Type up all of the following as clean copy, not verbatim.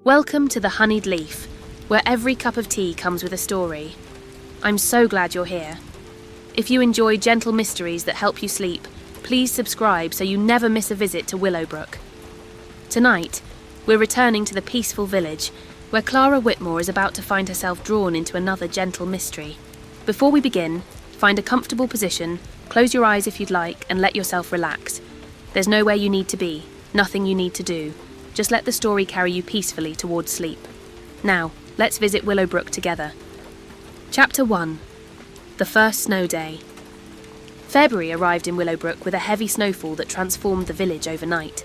Welcome to the Honeyed Leaf, where every cup of tea comes with a story. I'm so glad you're here. If you enjoy gentle mysteries that help you sleep, please subscribe so you never miss a visit to Willowbrook. Tonight, we're returning to the peaceful village, where Clara Whitmore is about to find herself drawn into another gentle mystery. Before we begin, find a comfortable position, close your eyes if you'd like, and let yourself relax. There's nowhere you need to be, nothing you need to do. Just let the story carry you peacefully towards sleep. Now, let's visit Willowbrook together. Chapter 1. The First Snow Day. February arrived in Willowbrook with a heavy snowfall that transformed the village overnight.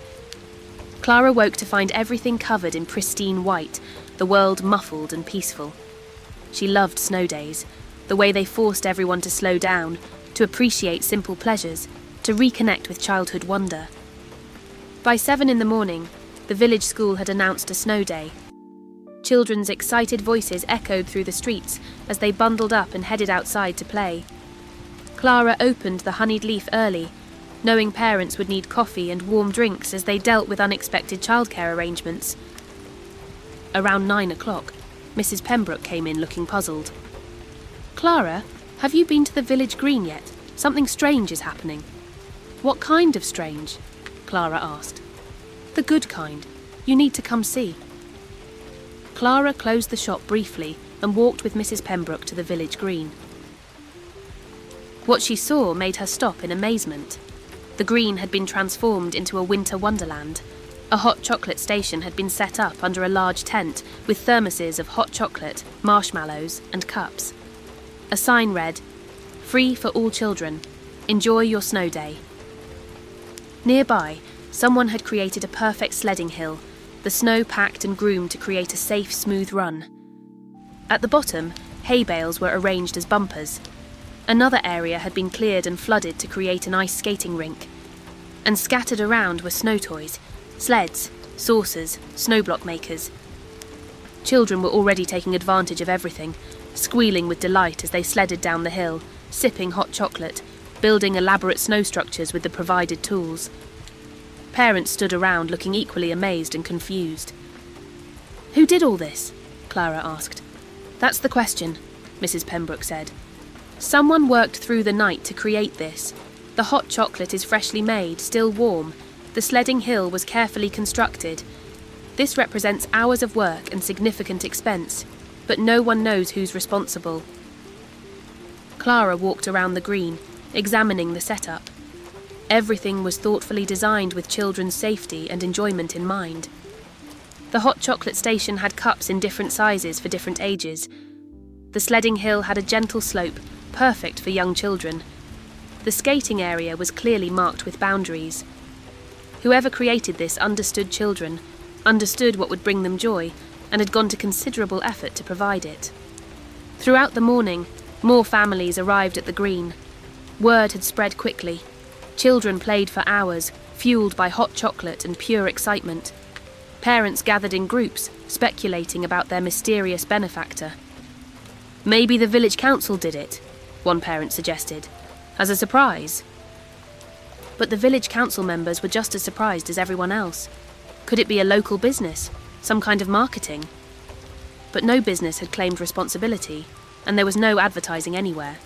Clara woke to find everything covered in pristine white, the world muffled and peaceful. She loved snow days, the way they forced everyone to slow down, to appreciate simple pleasures, to reconnect with childhood wonder. By 7 in the morning, the village school had announced a snow day. Children's excited voices echoed through the streets as they bundled up and headed outside to play. Clara opened the honeyed leaf early, knowing parents would need coffee and warm drinks as they dealt with unexpected childcare arrangements. Around 9 o'clock, Mrs. Pembroke came in looking puzzled. "Clara, have you been to the village green yet? Something strange is happening." "What kind of strange?" Clara asked. "The good kind. You need to come see." Clara closed the shop briefly and walked with Mrs. Pembroke to the village green. What she saw made her stop in amazement. The green had been transformed into a winter wonderland. A hot chocolate station had been set up under a large tent with thermoses of hot chocolate, marshmallows, and cups. A sign read, "Free for all children. Enjoy your snow day." Nearby, someone had created a perfect sledding hill, the snow packed and groomed to create a safe, smooth run. At the bottom, hay bales were arranged as bumpers. Another area had been cleared and flooded to create an ice skating rink. And scattered around were snow toys, sleds, saucers, snowblock makers. Children were already taking advantage of everything, squealing with delight as they sledded down the hill, sipping hot chocolate, building elaborate snow structures with the provided tools. Parents stood around looking equally amazed and confused. "Who did all this?" Clara asked. "That's the question," Mrs. Pembroke said. "Someone worked through the night to create this. The hot chocolate is freshly made, still warm. The sledding hill was carefully constructed. This represents hours of work and significant expense, but no one knows who's responsible." Clara walked around the green, examining the setup. Everything was thoughtfully designed with children's safety and enjoyment in mind. The hot chocolate station had cups in different sizes for different ages. The sledding hill had a gentle slope, perfect for young children. The skating area was clearly marked with boundaries. Whoever created this understood children, understood what would bring them joy, and had gone to considerable effort to provide it. Throughout the morning, more families arrived at the green. Word had spread quickly. Children played for hours, fueled by hot chocolate and pure excitement. Parents gathered in groups, speculating about their mysterious benefactor. "Maybe the village council did it," one parent suggested, "as a surprise." But the village council members were just as surprised as everyone else. Could it be a local business, some kind of marketing? But no business had claimed responsibility, and there was no advertising anywhere,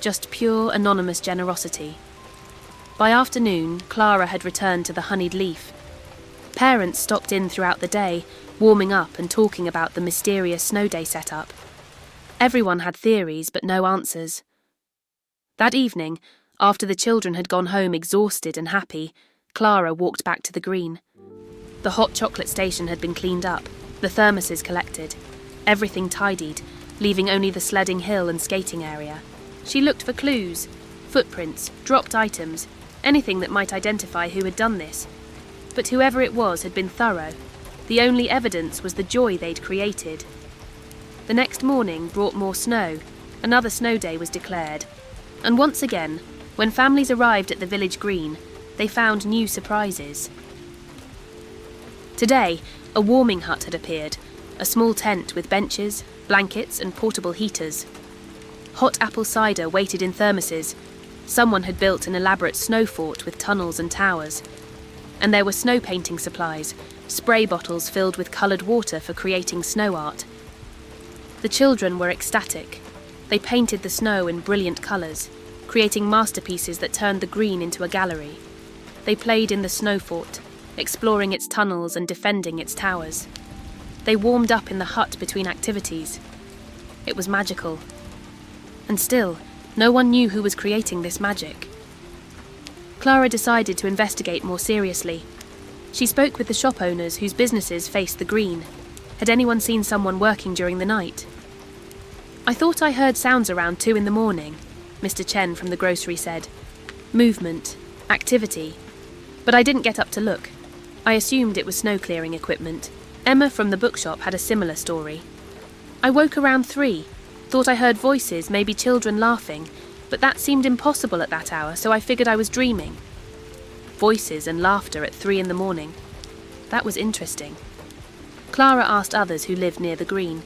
just pure anonymous generosity. By afternoon, Clara had returned to the honeyed leaf. Parents stopped in throughout the day, warming up and talking about the mysterious snow day setup. Everyone had theories, but no answers. That evening, after the children had gone home exhausted and happy, Clara walked back to the green. The hot chocolate station had been cleaned up, the thermoses collected, everything tidied, leaving only the sledding hill and skating area. She looked for clues, footprints, dropped items, anything that might identify who had done this. But whoever it was had been thorough. The only evidence was the joy they'd created. The next morning brought more snow. Another snow day was declared. And once again, when families arrived at the village green, they found new surprises. Today, a warming hut had appeared, a small tent with benches, blankets and portable heaters. Hot apple cider waited in thermoses. Someone had built an elaborate snow fort with tunnels and towers. And there were snow painting supplies, spray bottles filled with coloured water for creating snow art. The children were ecstatic. They painted the snow in brilliant colours, creating masterpieces that turned the green into a gallery. They played in the snow fort, exploring its tunnels and defending its towers. They warmed up in the hut between activities. It was magical. And still, no one knew who was creating this magic. Clara decided to investigate more seriously. She spoke with the shop owners whose businesses faced the green. Had anyone seen someone working during the night? "I thought I heard sounds around 2 a.m, Mr. Chen from the grocery said. Movement, activity. But I didn't get up to look. I assumed it was snow clearing equipment. Emma from the bookshop had a similar story. I woke around 3, thought I heard voices, maybe children laughing, but that seemed impossible at that hour, so I figured I was dreaming. Voices and laughter at 3 a.m. That was interesting. Clara asked others who lived near the green.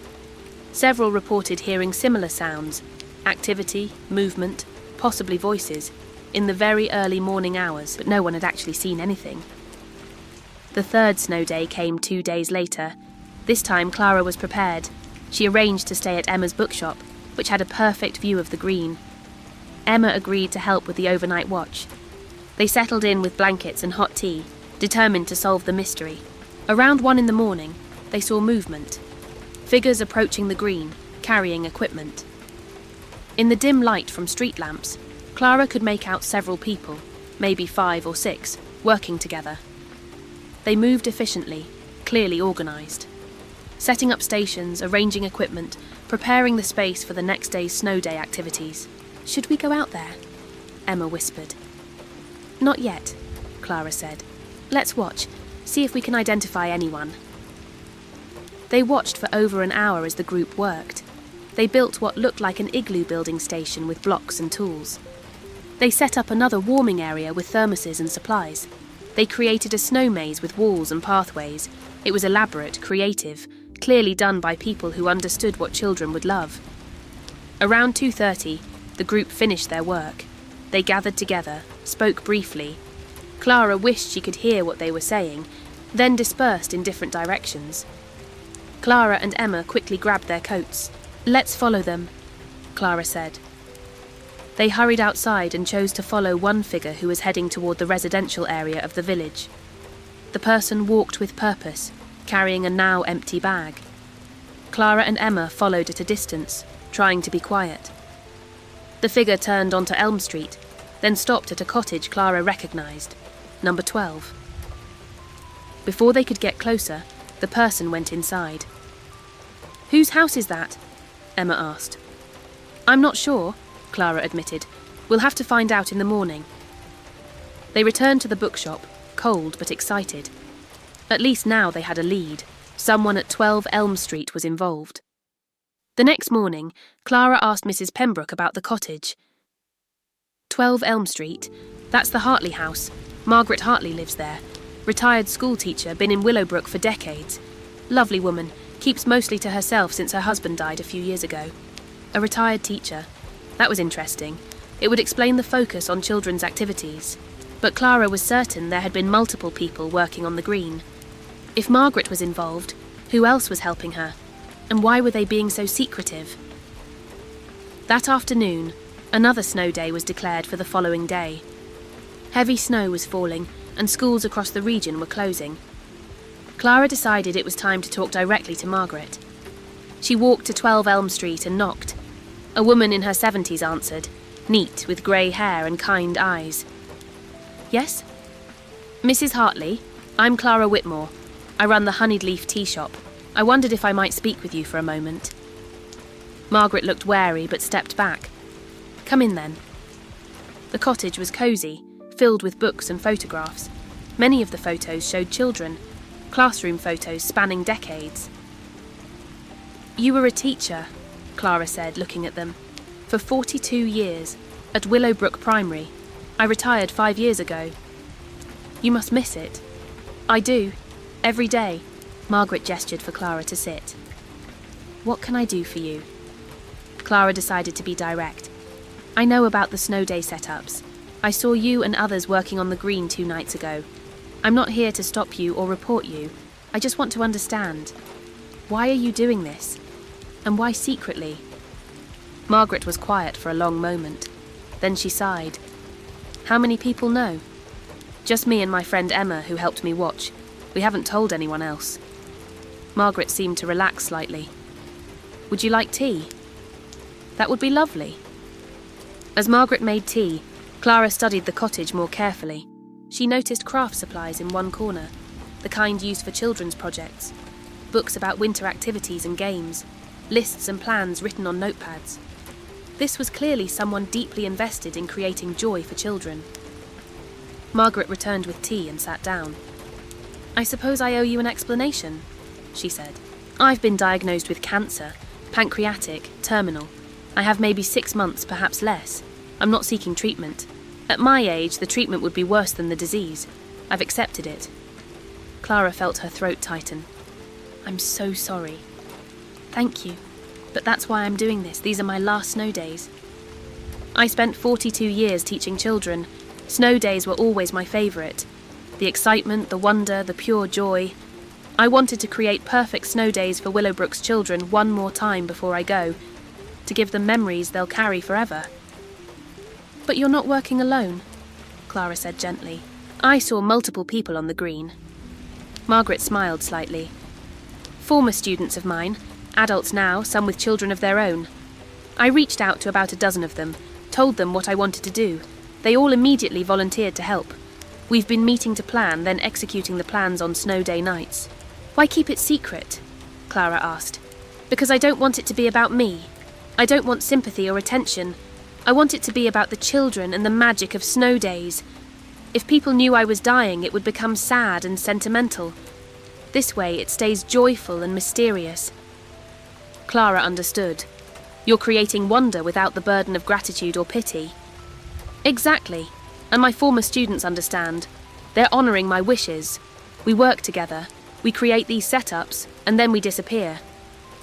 Several reported hearing similar sounds, activity, movement, possibly voices, in the very early morning hours, but no one had actually seen anything. The third snow day came 2 days later. This time Clara was prepared. She arranged to stay at Emma's bookshop, which had a perfect view of the green. Emma agreed to help with the overnight watch. They settled in with blankets and hot tea, determined to solve the mystery. Around 1 a.m, they saw movement. Figures approaching the green, carrying equipment. In the dim light from street lamps, Clara could make out several people, maybe 5 or 6, working together. They moved efficiently, clearly organised. Setting up stations, arranging equipment, preparing the space for the next day's snow day activities. "Should we go out there?" Emma whispered. "Not yet," Clara said. "Let's watch, see if we can identify anyone." They watched for over an hour as the group worked. They built what looked like an igloo building station with blocks and tools. They set up another warming area with thermoses and supplies. They created a snow maze with walls and pathways. It was elaborate, creative, clearly done by people who understood what children would love. Around 2:30, the group finished their work. They gathered together, spoke briefly. Clara wished she could hear what they were saying, then dispersed in different directions. Clara and Emma quickly grabbed their coats. "Let's follow them," Clara said. They hurried outside and chose to follow one figure who was heading toward the residential area of the village. The person walked with purpose, carrying a now empty bag. Clara and Emma followed at a distance, trying to be quiet. The figure turned onto Elm Street, then stopped at a cottage Clara recognised, number 12. Before they could get closer, the person went inside. "Whose house is that?" Emma asked. "I'm not sure," Clara admitted. "We'll have to find out in the morning." They returned to the bookshop, cold but excited. At least now they had a lead. Someone at 12 Elm Street was involved. The next morning, Clara asked Mrs. Pembroke about the cottage. 12 Elm Street, that's the Hartley house. Margaret Hartley lives there. Retired school teacher, been in Willowbrook for decades. Lovely woman, keeps mostly to herself since her husband died a few years ago. A retired teacher. That was interesting. It would explain the focus on children's activities. But Clara was certain there had been multiple people working on the green. If Margaret was involved, who else was helping her? And why were they being so secretive? That afternoon, another snow day was declared for the following day. Heavy snow was falling, and schools across the region were closing. Clara decided it was time to talk directly to Margaret. She walked to 12 Elm Street and knocked. A woman in her 70s answered, neat, with grey hair and kind eyes. "Yes?" "Mrs. Hartley, I'm Clara Whitmore. I run the Honeyed Leaf Tea Shop. I wondered if I might speak with you for a moment." Margaret looked wary but stepped back. "Come in then." The cottage was cosy, filled with books and photographs. Many of the photos showed children, classroom photos spanning decades. "You were a teacher," Clara said, looking at them, "for 42 years, at Willowbrook Primary. I retired 5 years ago. You must miss it." "I do, every day." Margaret gestured for Clara to sit. "What can I do for you?" Clara decided to be direct. "I know about the snow day setups. I saw you and others working on the green 2 nights ago. I'm not here to stop you or report you. I just want to understand. Why are you doing this? And why secretly?" Margaret was quiet for a long moment. Then she sighed. "How many people know?" "Just me and my friend Emma, who helped me watch. We haven't told anyone else." Margaret seemed to relax slightly. "Would you like tea?" "That would be lovely." As Margaret made tea, Clara studied the cottage more carefully. She noticed craft supplies in one corner, the kind used for children's projects, books about winter activities and games, lists and plans written on notepads. This was clearly someone deeply invested in creating joy for children. Margaret returned with tea and sat down. "I suppose I owe you an explanation," she said. "I've been diagnosed with cancer, pancreatic, terminal. I have maybe 6 months, perhaps less. I'm not seeking treatment. At my age, the treatment would be worse than the disease. I've accepted it." Clara felt her throat tighten. "I'm so sorry." "Thank you. But that's why I'm doing this. These are my last snow days. I spent 42 years teaching children. Snow days were always my favourite. The excitement, the wonder, the pure joy. I wanted to create perfect snow days for Willowbrook's children one more time before I go, to give them memories they'll carry forever." "But you're not working alone," Clara said gently. "I saw multiple people on the green." Margaret smiled slightly. "Former students of mine, adults now, some with children of their own. I reached out to about a dozen of them, told them what I wanted to do. They all immediately volunteered to help. We've been meeting to plan, then executing the plans on snow day nights." "Why keep it secret?" Clara asked. "Because I don't want it to be about me. I don't want sympathy or attention. I want it to be about the children and the magic of snow days. If people knew I was dying, it would become sad and sentimental. This way, it stays joyful and mysterious." Clara understood. "You're creating wonder without the burden of gratitude or pity." "Exactly. And my former students understand. They're honouring my wishes. We work together. We create these setups, and then we disappear.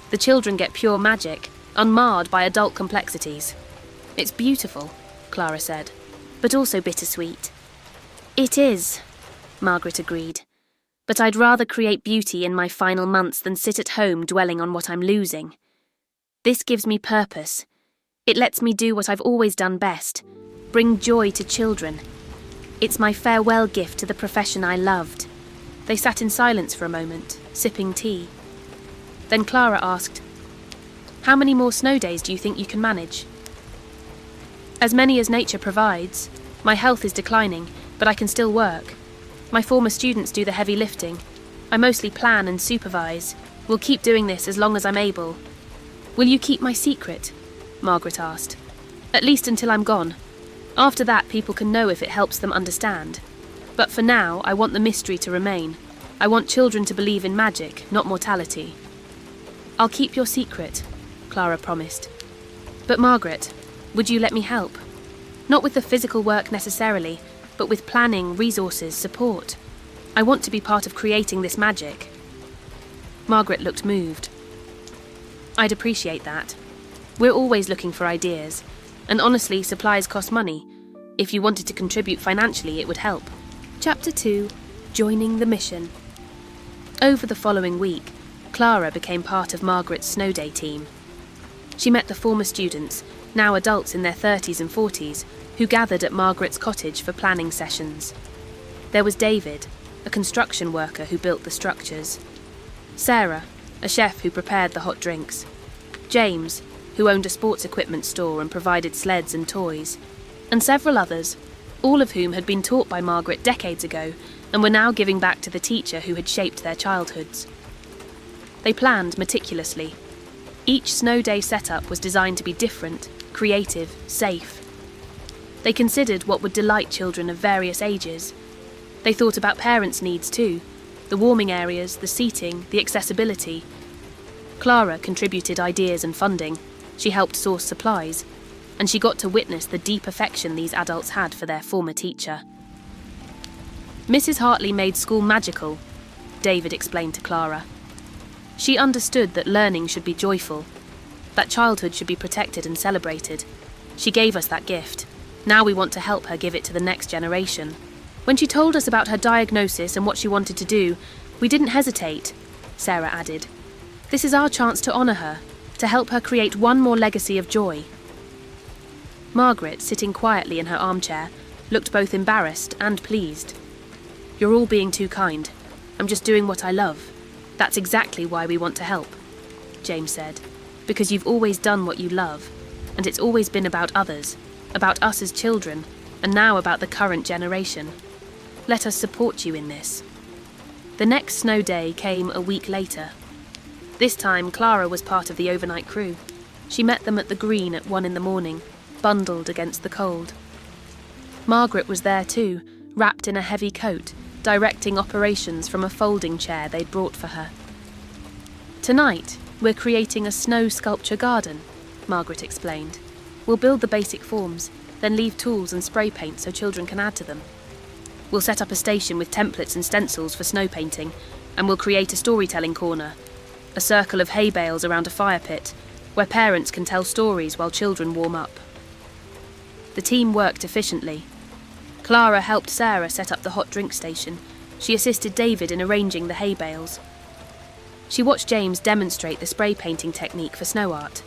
The children get pure magic, unmarred by adult complexities." "It's beautiful," Clara said, "but also bittersweet." "It is," Margaret agreed. "But I'd rather create beauty in my final months than sit at home dwelling on what I'm losing. This gives me purpose. It lets me do what I've always done best, bring joy to children. It's my farewell gift to the profession I loved." They sat in silence for a moment, sipping tea. Then Clara asked, "How many more snow days do you think you can manage?" "As many as nature provides. My health is declining, but I can still work. My former students do the heavy lifting. I mostly plan and supervise. We'll keep doing this as long as I'm able." "Will you keep my secret?" Margaret asked. "At least until I'm gone. After that, people can know if it helps them understand. But for now, I want the mystery to remain. I want children to believe in magic, not mortality." "I'll keep your secret," Clara promised. "But Margaret, would you let me help? Not with the physical work necessarily, but with planning, resources, support. I want to be part of creating this magic." Margaret looked moved. "I'd appreciate that. We're always looking for ideas, and honestly, supplies cost money. If you wanted to contribute financially, it would help." Chapter 2. Joining the Mission. Over the following week, Clara became part of Margaret's snow day team. She met the former students, now adults in their 30s and 40s, who gathered at Margaret's cottage for planning sessions. There was David, a construction worker who built the structures. Sarah, a chef who prepared the hot drinks. James, who owned a sports equipment store and provided sleds and toys. And several others, all of whom had been taught by Margaret decades ago and were now giving back to the teacher who had shaped their childhoods. They planned meticulously. Each snow day setup was designed to be different, creative, safe. They considered what would delight children of various ages. They thought about parents' needs too, the warming areas, the seating, the accessibility. Clara contributed ideas and funding. She helped source supplies, and she got to witness the deep affection these adults had for their former teacher. "Mrs. Hartley made school magical," David explained to Clara. "She understood that learning should be joyful, that childhood should be protected and celebrated. She gave us that gift. Now we want to help her give it to the next generation." When she told us about her diagnosis and what she wanted to do, We didn't hesitate, Sarah added. This is our chance to honour her, to help her create one more legacy of joy. Margaret, sitting quietly in her armchair, looked both embarrassed and pleased. You're all being too kind. I'm just doing what I love. That's exactly why we want to help, James said. Because you've always done what you love, and it's always been about others, about us as children, and now about the current generation. Let us support you in this. The next snow day came a week later. This time, Clara was part of the overnight crew. She met them at the green at 1 a.m, bundled against the cold. Margaret was there too, wrapped in a heavy coat, directing operations from a folding chair they'd brought for her. Tonight, we're creating a snow sculpture garden, Margaret explained. We'll build the basic forms, then leave tools and spray paint so children can add to them. We'll set up a station with templates and stencils for snow painting, and we'll create a storytelling corner, a circle of hay bales around a fire pit, where parents can tell stories while children warm up. The team worked efficiently. Clara helped Sarah set up the hot drink station. She assisted David in arranging the hay bales. She watched James demonstrate the spray painting technique for snow art,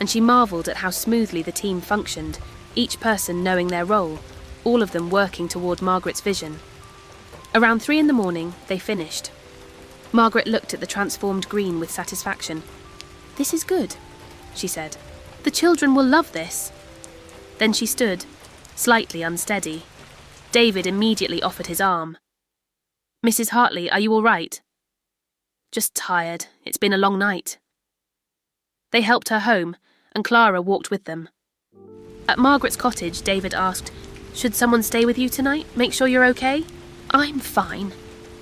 and she marvelled at how smoothly the team functioned, each person knowing their role, all of them working toward Margaret's vision. Around 3 a.m, they finished. Margaret looked at the transformed green with satisfaction. This is good, she said. The children will love this. Then she stood, slightly unsteady. David immediately offered his arm. Mrs. Hartley, are you all right? Just tired. It's been a long night. They helped her home, and Clara walked with them. At Margaret's cottage, David asked, Should someone stay with you tonight? Make sure you're okay? I'm fine,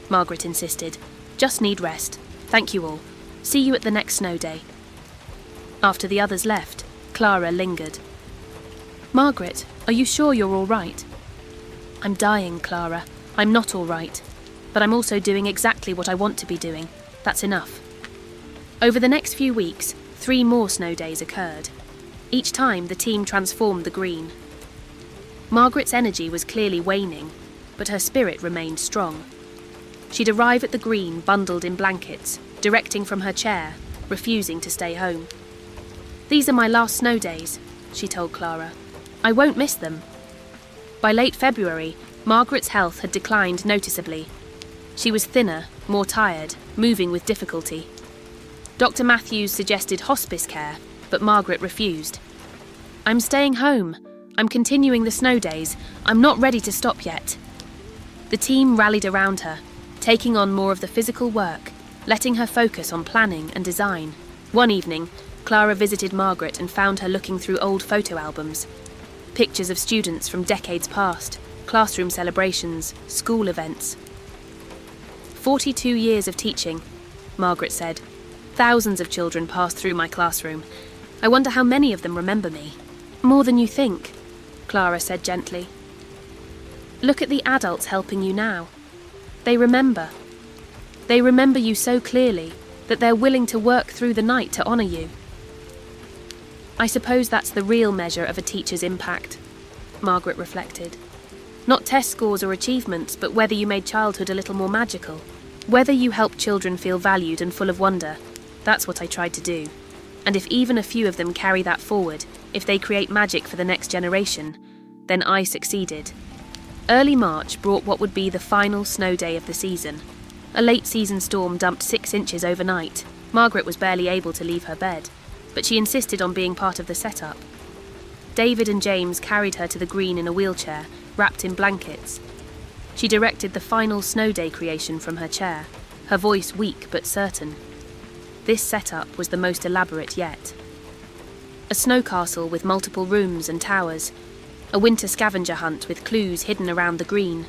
Margaret insisted. Just need rest. Thank you all. See you at the next snow day. After the others left, Clara lingered. Margaret, are you sure you're all right? I'm dying, Clara. I'm not all right. But I'm also doing exactly what I want to be doing. That's enough. Over the next few weeks, 3 more snow days occurred. Each time, the team transformed the green. Margaret's energy was clearly waning, but her spirit remained strong. She'd arrive at the green bundled in blankets, directing from her chair, refusing to stay home. These are my last snow days, she told Clara. I won't miss them. By late February, Margaret's health had declined noticeably. She was thinner, more tired, moving with difficulty. Dr. Matthews suggested hospice care, but Margaret refused. I'm staying home. I'm continuing the snow days. I'm not ready to stop yet. The team rallied around her, taking on more of the physical work, letting her focus on planning and design. One evening, Clara visited Margaret and found her looking through old photo albums. Pictures of students from decades past, classroom celebrations, school events. 42 years of teaching, Margaret said. Thousands of children passed through my classroom. I wonder how many of them remember me. More than you think, Clara said gently. Look at the adults helping you now. They remember. They remember you so clearly that they're willing to work through the night to honour you. I suppose that's the real measure of a teacher's impact, Margaret reflected. Not test scores or achievements, but whether you made childhood a little more magical. Whether you helped children feel valued and full of wonder. That's what I tried to do. And if even a few of them carry that forward, if they create magic for the next generation, then I succeeded. Early March brought what would be the final snow day of the season. A late-season storm dumped 6 inches overnight. Margaret was barely able to leave her bed, but she insisted on being part of the setup. David and James carried her to the green in a wheelchair, wrapped in blankets. She directed the final snow day creation from her chair, her voice weak but certain. This setup was the most elaborate yet. A snow castle with multiple rooms and towers, a winter scavenger hunt with clues hidden around the green,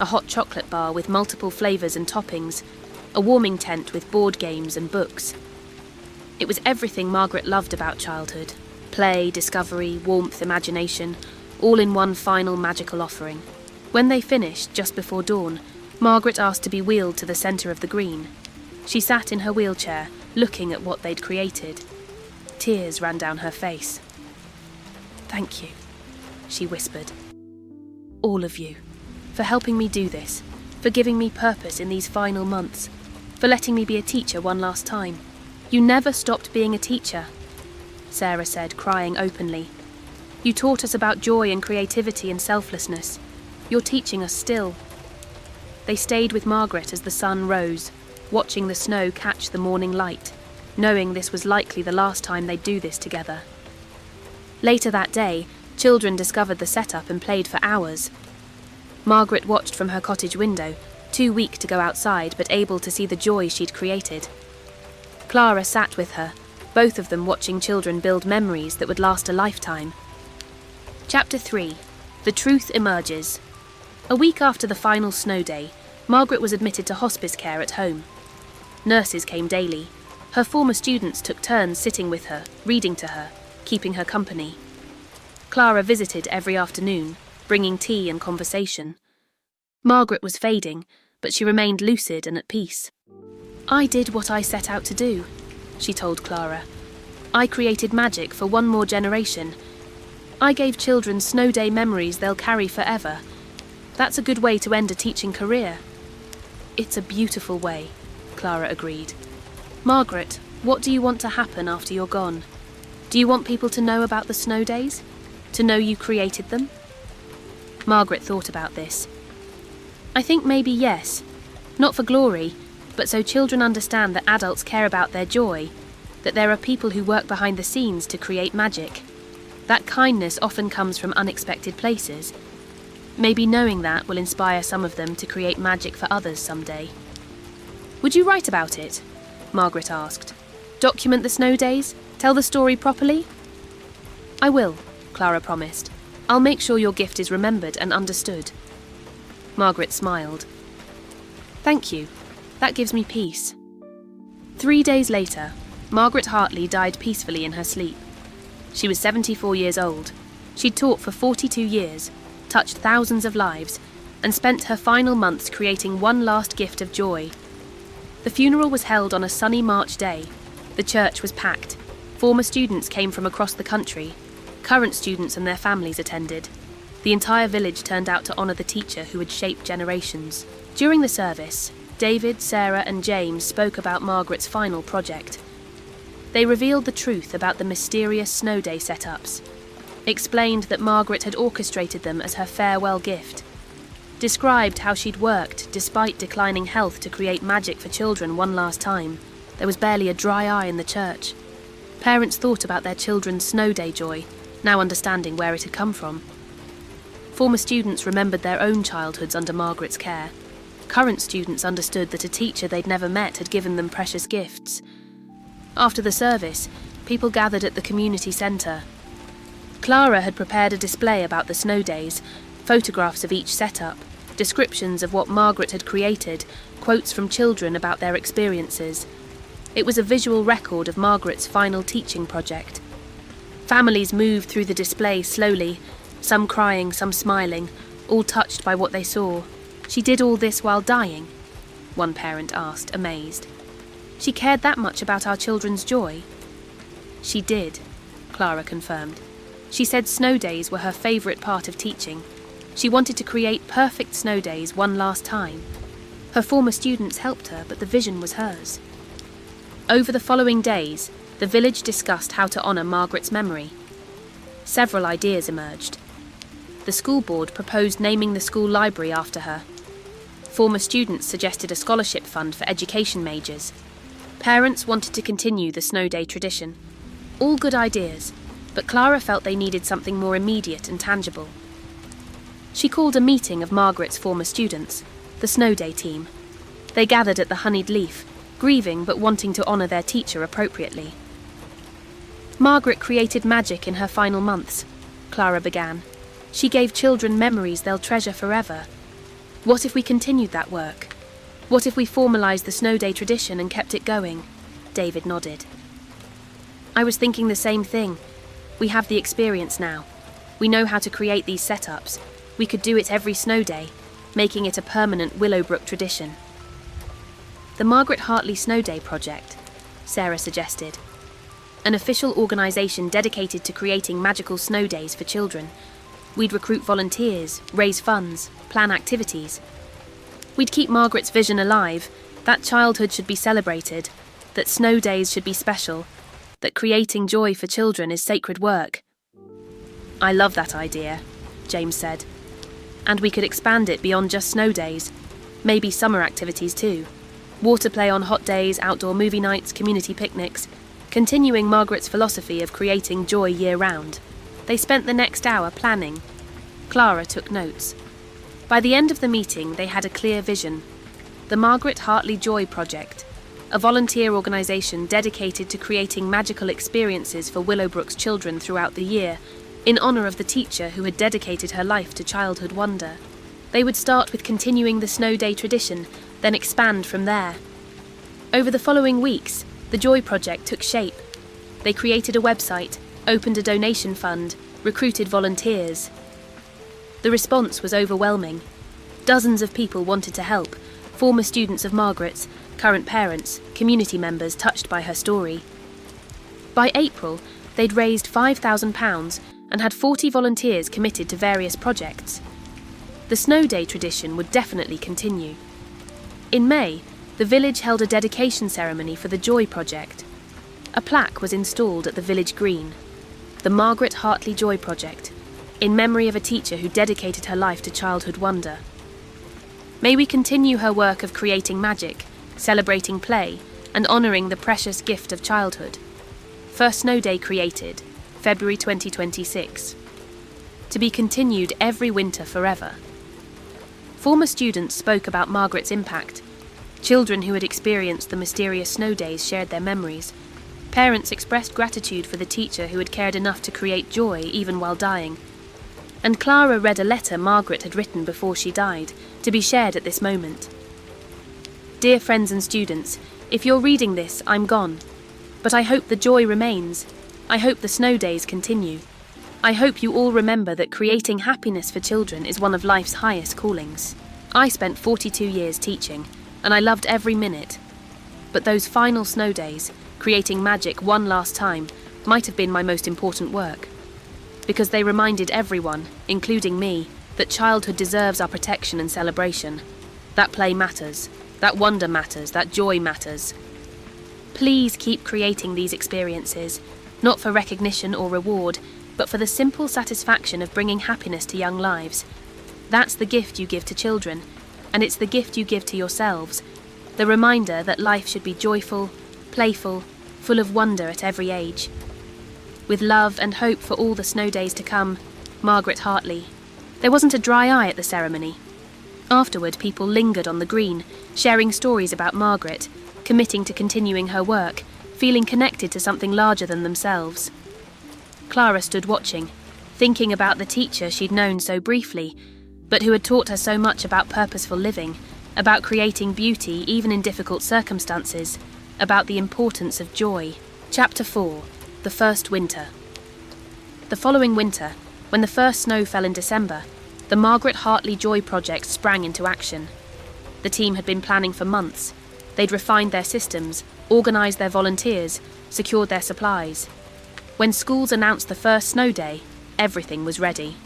a hot chocolate bar with multiple flavours and toppings, a warming tent with board games and books. It was everything Margaret loved about childhood. Play, discovery, warmth, imagination, all in one final magical offering. When they finished, just before dawn, Margaret asked to be wheeled to the centre of the green. She sat in her wheelchair, looking at what they'd created. Tears ran down her face. Thank you, she whispered. All of you, for helping me do this, for giving me purpose in these final months, for letting me be a teacher one last time. You never stopped being a teacher," Sarah said, crying openly. "You taught us about joy and creativity and selflessness. You're teaching us still." They stayed with Margaret as the sun rose, watching the snow catch the morning light, knowing this was likely the last time they'd do this together. Later that day, children discovered the setup and played for hours. Margaret watched from her cottage window, too weak to go outside but able to see the joy she'd created. Clara sat with her, both of them watching children build memories that would last a lifetime. Chapter 3. The Truth Emerges. A week after the final snow day, Margaret was admitted to hospice care at home. Nurses came daily. Her former students took turns sitting with her, reading to her, keeping her company. Clara visited every afternoon, bringing tea and conversation. Margaret was fading, but she remained lucid and at peace. "I did what I set out to do," she told Clara. "I created magic for one more generation. I gave children snow day memories they'll carry forever. That's a good way to end a teaching career." "It's a beautiful way," Clara agreed. "Margaret, what do you want to happen after you're gone? Do you want people to know about the snow days? To know you created them?" Margaret thought about this. "I think maybe yes. Not for glory, but so children understand that adults care about their joy, that there are people who work behind the scenes to create magic. That kindness often comes from unexpected places. Maybe knowing that will inspire some of them to create magic for others someday." "Would you write about it?" Margaret asked. "Document the snow days? Tell the story properly?" "I will," Clara promised. "I'll make sure your gift is remembered and understood." Margaret smiled. "Thank you. That gives me peace." 3 days later, Margaret Hartley died peacefully in her sleep. She was 74 years old. She'd taught for 42 years, touched thousands of lives, and spent her final months creating one last gift of joy. The funeral was held on a sunny March day. The church was packed. Former students came from across the country. Current students and their families attended. The entire village turned out to honour the teacher who had shaped generations. During the service, David, Sarah and James spoke about Margaret's final project. They revealed the truth about the mysterious snow day setups, explained that Margaret had orchestrated them as her farewell gift, described how she'd worked, despite declining health, to create magic for children one last time. There was barely a dry eye in the church. Parents thought about their children's snow day joy, now understanding where it had come from. Former students remembered their own childhoods under Margaret's care. Current students understood that a teacher they'd never met had given them precious gifts. After the service, people gathered at the community centre. Clara had prepared a display about the snow days, photographs of each setup, descriptions of what Margaret had created, quotes from children about their experiences. It was a visual record of Margaret's final teaching project. Families moved through the display slowly, some crying, some smiling, all touched by what they saw. "She did all this while dying?" one parent asked, amazed. "She cared that much about our children's joy?" "She did," Clara confirmed. She said snow days were her favourite part of teaching. She wanted to create perfect snow days one last time. Her former students helped her, but the vision was hers. Over the following days, the village discussed how to honour Margaret's memory. Several ideas emerged. The school board proposed naming the school library after her. Former students suggested a scholarship fund for education majors. Parents wanted to continue the snow day tradition. All good ideas, but Clara felt they needed something more immediate and tangible. She called a meeting of Margaret's former students, the snow day team. They gathered at the Honeyed Leaf, grieving but wanting to honour their teacher appropriately. Margaret created magic in her final months, Clara began. She gave children memories they'll treasure forever. What if we continued that work? What if we formalised the snow day tradition and kept it going? David nodded. I was thinking the same thing. We have the experience now. We know how to create these setups. We could do it every snow day, making it a permanent Willowbrook tradition. The Margaret Hartley Snow Day Project, Sarah suggested. An official organisation dedicated to creating magical snow days for children. We'd recruit volunteers, raise funds, plan activities. We'd keep Margaret's vision alive, that childhood should be celebrated, that snow days should be special, that creating joy for children is sacred work. I love that idea, James said. And we could expand it beyond just snow days, maybe summer activities too. Water play on hot days, outdoor movie nights, community picnics, continuing Margaret's philosophy of creating joy year-round. They spent the next hour planning. Clara took notes. By the end of the meeting, they had a clear vision. The Margaret Hartley Joy Project, a volunteer organisation dedicated to creating magical experiences for Willowbrook's children throughout the year, in honour of the teacher who had dedicated her life to childhood wonder. They would start with continuing the snow day tradition, then expand from there. Over the following weeks, the Joy Project took shape. They created a website, opened a donation fund, recruited volunteers. The response was overwhelming. Dozens of people wanted to help, former students of Margaret's, current parents, community members touched by her story. By April, they'd raised £5,000 and had 40 volunteers committed to various projects. The snow day tradition would definitely continue. In May, the village held a dedication ceremony for the Joy Project. A plaque was installed at the village green, the Margaret Hartley Joy Project, in memory of a teacher who dedicated her life to childhood wonder. May we continue her work of creating magic, celebrating play, and honouring the precious gift of childhood. First snow day created, February 2026. To be continued every winter forever. Former students spoke about Margaret's impact. Children who had experienced the mysterious snow days shared their memories. Parents expressed gratitude for the teacher who had cared enough to create joy even while dying. And Clara read a letter Margaret had written before she died, to be shared at this moment. Dear friends and students, if you're reading this, I'm gone. But I hope the joy remains. I hope the snow days continue. I hope you all remember that creating happiness for children is one of life's highest callings. I spent 42 years teaching, and I loved every minute. But those final snow days, creating magic one last time, might have been my most important work. Because they reminded everyone, including me, that childhood deserves our protection and celebration. That play matters, that wonder matters, that joy matters. Please keep creating these experiences, not for recognition or reward, but for the simple satisfaction of bringing happiness to young lives. That's the gift you give to children, and it's the gift you give to yourselves, the reminder that life should be joyful, playful, full of wonder at every age. With love and hope for all the snow days to come, Margaret Hartley. There wasn't a dry eye at the ceremony. Afterward, people lingered on the green, sharing stories about Margaret, committing to continuing her work, feeling connected to something larger than themselves. Clara stood watching, thinking about the teacher she'd known so briefly, but who had taught her so much about purposeful living, about creating beauty even in difficult circumstances, about the importance of joy. Chapter 4. The First Winter. The following winter, when the first snow fell in December, the Margaret Hartley Joy Project sprang into action. The team had been planning for months. They'd refined their systems, organised their volunteers, secured their supplies. When schools announced the first snow day, everything was ready.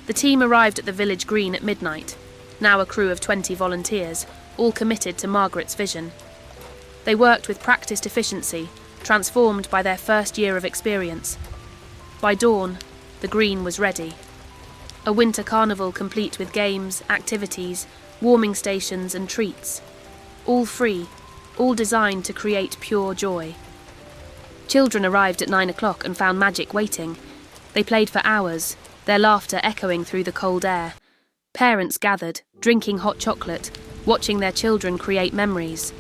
The team arrived at the village green at midnight, now a crew of 20 volunteers, all committed to Margaret's vision. They worked with practiced efficiency, transformed by their first year of experience. By dawn, the green was ready. A winter carnival complete with games, activities, warming stations and treats. All free, all designed to create pure joy. Children arrived at 9 o'clock and found magic waiting. They played for hours, their laughter echoing through the cold air. Parents gathered, drinking hot chocolate, watching their children create memories.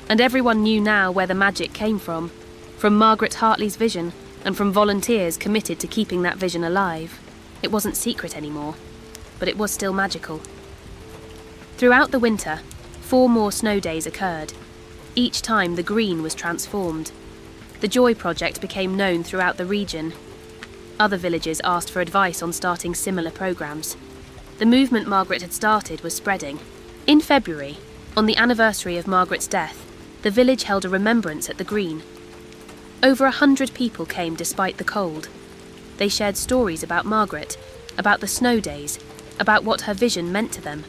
And everyone knew now where the magic came from Margaret Hartley's vision, and from volunteers committed to keeping that vision alive. It wasn't secret anymore, but it was still magical. Throughout the winter, 4 more snow days occurred. Each time the green was transformed. The Joy Project became known throughout the region. Other villages asked for advice on starting similar programmes. The movement Margaret had started was spreading. In February, on the anniversary of Margaret's death, the village held a remembrance at the green. Over 100 people came despite the cold. They shared stories about Margaret, about the snow days, about what her vision meant to them.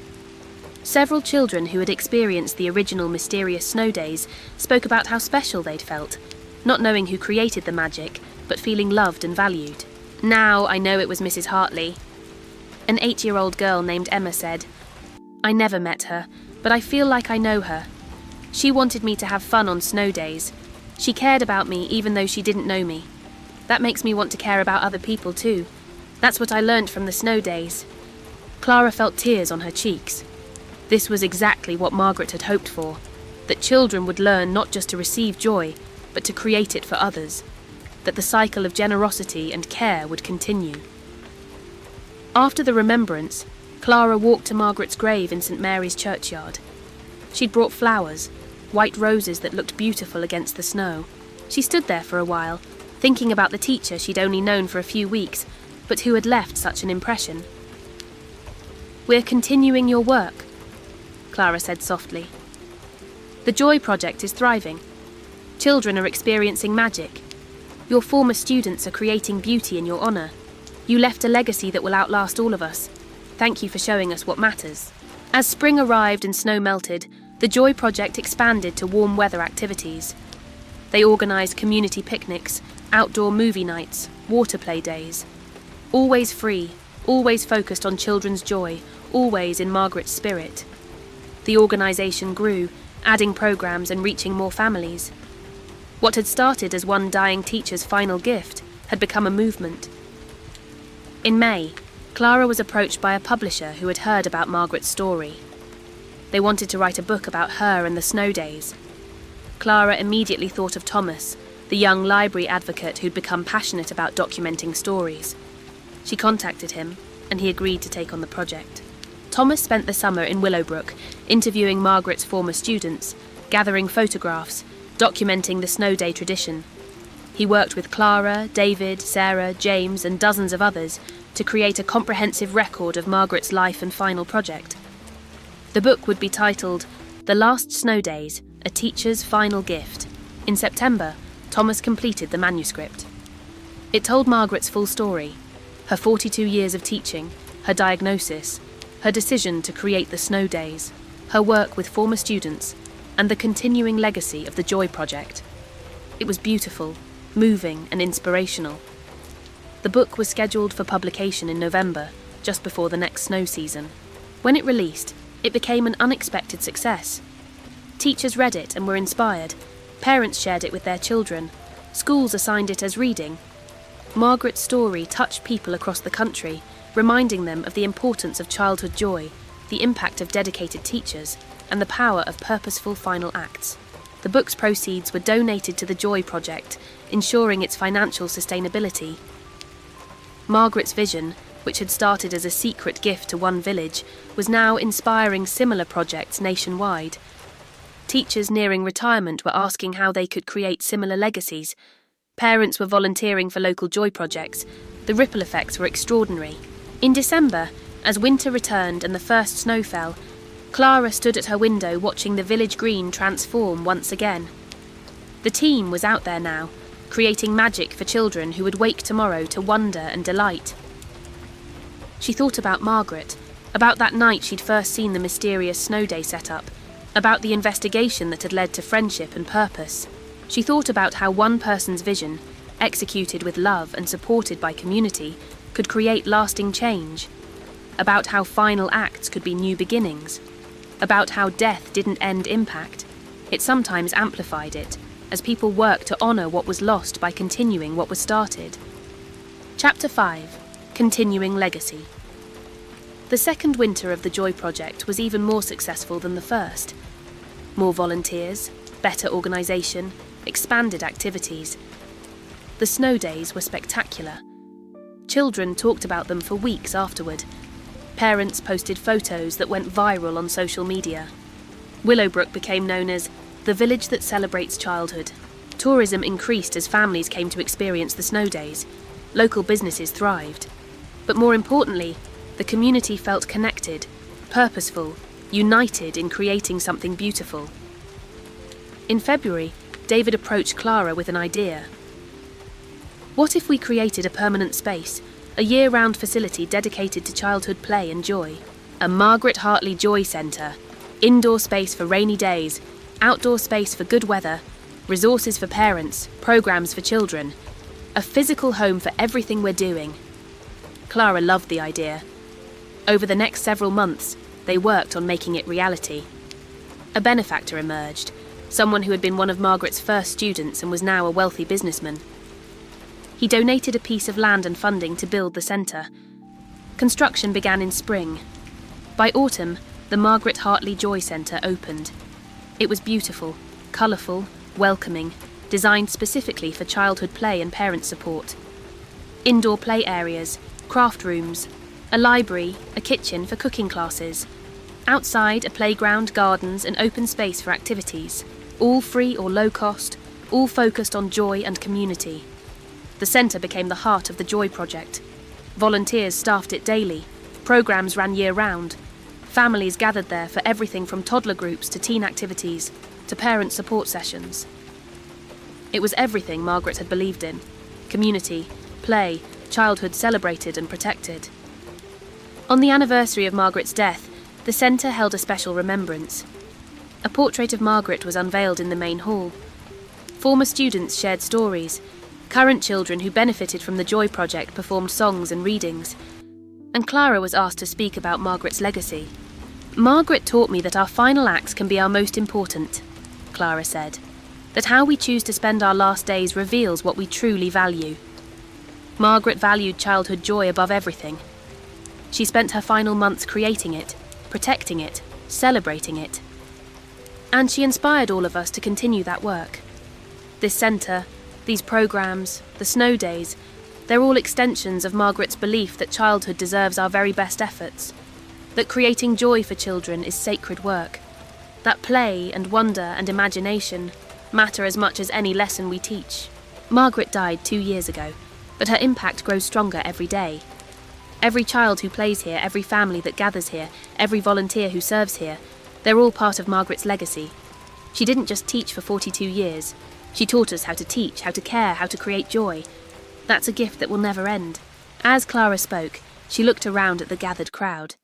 Several children who had experienced the original mysterious snow days spoke about how special they'd felt, not knowing who created the magic, but feeling loved and valued. "Now I know it was Mrs. Hartley." An 8-year-old girl named Emma said, "I never met her, but I feel like I know her. She wanted me to have fun on snow days. She cared about me even though she didn't know me. That makes me want to care about other people too. That's what I learned from the snow days." Clara felt tears on her cheeks. This was exactly what Margaret had hoped for, that children would learn not just to receive joy, but to create it for others, that the cycle of generosity and care would continue. After the remembrance, Clara walked to Margaret's grave in St. Mary's churchyard. She'd brought flowers, white roses that looked beautiful against the snow. She stood there for a while, thinking about the teacher she'd only known for a few weeks, but who had left such an impression. "We're continuing your work," Clara said softly. "The Joy Project is thriving. Children are experiencing magic. Your former students are creating beauty in your honour. You left a legacy that will outlast all of us. Thank you for showing us what matters." As spring arrived and snow melted, the Joy Project expanded to warm weather activities. They organised community picnics, outdoor movie nights, water play days. Always free, always focused on children's joy, always in Margaret's spirit. The organisation grew, adding programmes and reaching more families. What had started as one dying teacher's final gift had become a movement. In May, Clara was approached by a publisher who had heard about Margaret's story. They wanted to write a book about her and the snow days. Clara immediately thought of Thomas, the young library advocate who'd become passionate about documenting stories. She contacted him, and he agreed to take on the project. Thomas spent the summer in Willowbrook, interviewing Margaret's former students, gathering photographs, documenting the snow day tradition. He worked with Clara, David, Sarah, James, and dozens of others to create a comprehensive record of Margaret's life and final project. The book would be titled The Last Snow Days, A Teacher's Final Gift. In September, Thomas completed the manuscript. It told Margaret's full story, her 42 years of teaching, her diagnosis, her decision to create the snow days, her work with former students, and the continuing legacy of the Joy Project. It was beautiful, moving, and inspirational. The book was scheduled for publication in November, just before the next snow season. When it released, it became an unexpected success. Teachers read it and were inspired. Parents shared it with their children. Schools assigned it as reading. Margaret's story touched people across the country, reminding them of the importance of childhood joy, the impact of dedicated teachers, and the power of purposeful final acts. The book's proceeds were donated to the Joy Project, ensuring its financial sustainability. Margaret's vision, which had started as a secret gift to one village, was now inspiring similar projects nationwide. Teachers nearing retirement were asking how they could create similar legacies. Parents were volunteering for local joy projects. The ripple effects were extraordinary. In December, as winter returned and the first snow fell, Clara stood at her window watching the village green transform once again. The team was out there now, creating magic for children who would wake tomorrow to wonder and delight. She thought about Margaret, about that night she'd first seen the mysterious snow day set up, about the investigation that had led to friendship and purpose. She thought about how one person's vision, executed with love and supported by community, could create lasting change, about how final acts could be new beginnings, about how death didn't end impact, it sometimes amplified it, as people worked to honour what was lost by continuing what was started. Chapter 5. Continuing Legacy. The second winter of the Joy Project was even more successful than the first. More volunteers, better organisation, expanded activities. The snow days were spectacular. Children talked about them for weeks afterward. Parents posted photos that went viral on social media. Willowbrook became known as the village that celebrates childhood. Tourism increased as families came to experience the snow days. Local businesses thrived. But more importantly, the community felt connected, purposeful, united in creating something beautiful. In February, David approached Clara with an idea. What if we created a permanent space, a year-round facility dedicated to childhood play and joy? A Margaret Hartley Joy Centre. Indoor space for rainy days, outdoor space for good weather, resources for parents, programmes for children. A physical home for everything we're doing. Clara loved the idea. Over the next several months, they worked on making it reality. A benefactor emerged, someone who had been one of Margaret's first students and was now a wealthy businessman. He donated a piece of land and funding to build the centre. Construction began in spring. By autumn, the Margaret Hartley Joy Centre opened. It was beautiful, colourful, welcoming, designed specifically for childhood play and parent support. Indoor play areas, craft rooms, a library, a kitchen for cooking classes. Outside, a playground, gardens and open space for activities, all free or low cost, all focused on joy and community. The centre became the heart of the Joy Project. Volunteers staffed it daily, programmes ran year-round. Families gathered there for everything from toddler groups to teen activities to parent support sessions. It was everything Margaret had believed in: community, play, childhood celebrated and protected. On the anniversary of Margaret's death, the centre held a special remembrance. A portrait of Margaret was unveiled in the main hall. Former students shared stories. Current children who benefited from the Joy Project performed songs and readings. And Clara was asked to speak about Margaret's legacy. "Margaret taught me that our final acts can be our most important," Clara said. "That how we choose to spend our last days reveals what we truly value." Margaret valued childhood joy above everything. She spent her final months creating it, protecting it, celebrating it. And she inspired all of us to continue that work. This centre, these programmes, the snow days, they're all extensions of Margaret's belief that childhood deserves our very best efforts, that creating joy for children is sacred work, that play and wonder and imagination matter as much as any lesson we teach. Margaret died 2 years ago, but her impact grows stronger every day. Every child who plays here, every family that gathers here, every volunteer who serves here, they're all part of Margaret's legacy. She didn't just teach for 42 years. She taught us how to teach, how to care, how to create joy. That's a gift that will never end. As Clara spoke, she looked around at the gathered crowd.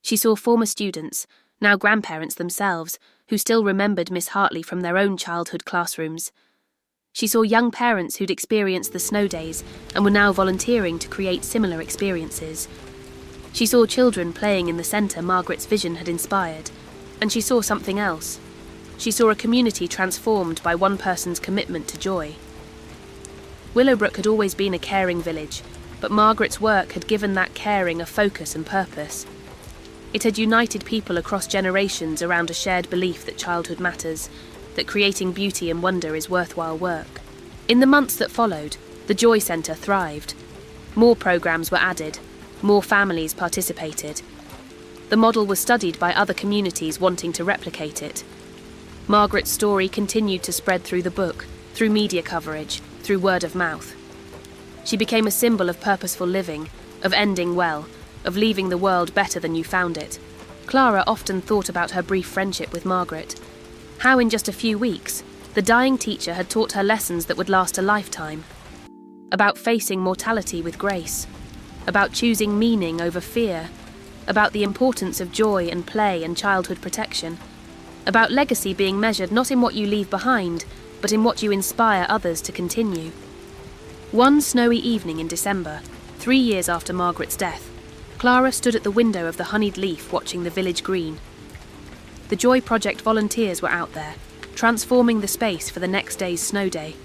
She saw former students, now grandparents themselves, who still remembered Miss Hartley from their own childhood classrooms. She saw young parents who'd experienced the snow days and were now volunteering to create similar experiences. She saw children playing in the centre Margaret's vision had inspired, and she saw something else. She saw a community transformed by one person's commitment to joy. Willowbrook had always been a caring village, but Margaret's work had given that caring a focus and purpose. It had united people across generations around a shared belief that childhood matters, that creating beauty and wonder is worthwhile work. In the months that followed, the Joy Centre thrived. More programmes were added, more families participated. The model was studied by other communities wanting to replicate it. Margaret's story continued to spread through the book, through media coverage, through word of mouth. She became a symbol of purposeful living, of ending well, of leaving the world better than you found it. Clara often thought about her brief friendship with Margaret. How in just a few weeks, the dying teacher had taught her lessons that would last a lifetime. About facing mortality with grace. About choosing meaning over fear. About the importance of joy and play and childhood protection. About legacy being measured not in what you leave behind, but in what you inspire others to continue. One snowy evening in December, 3 years after Margaret's death, Clara stood at the window of the honeyed leaf watching the village green. The Joy Project volunteers were out there, transforming the space for the next day's snow day.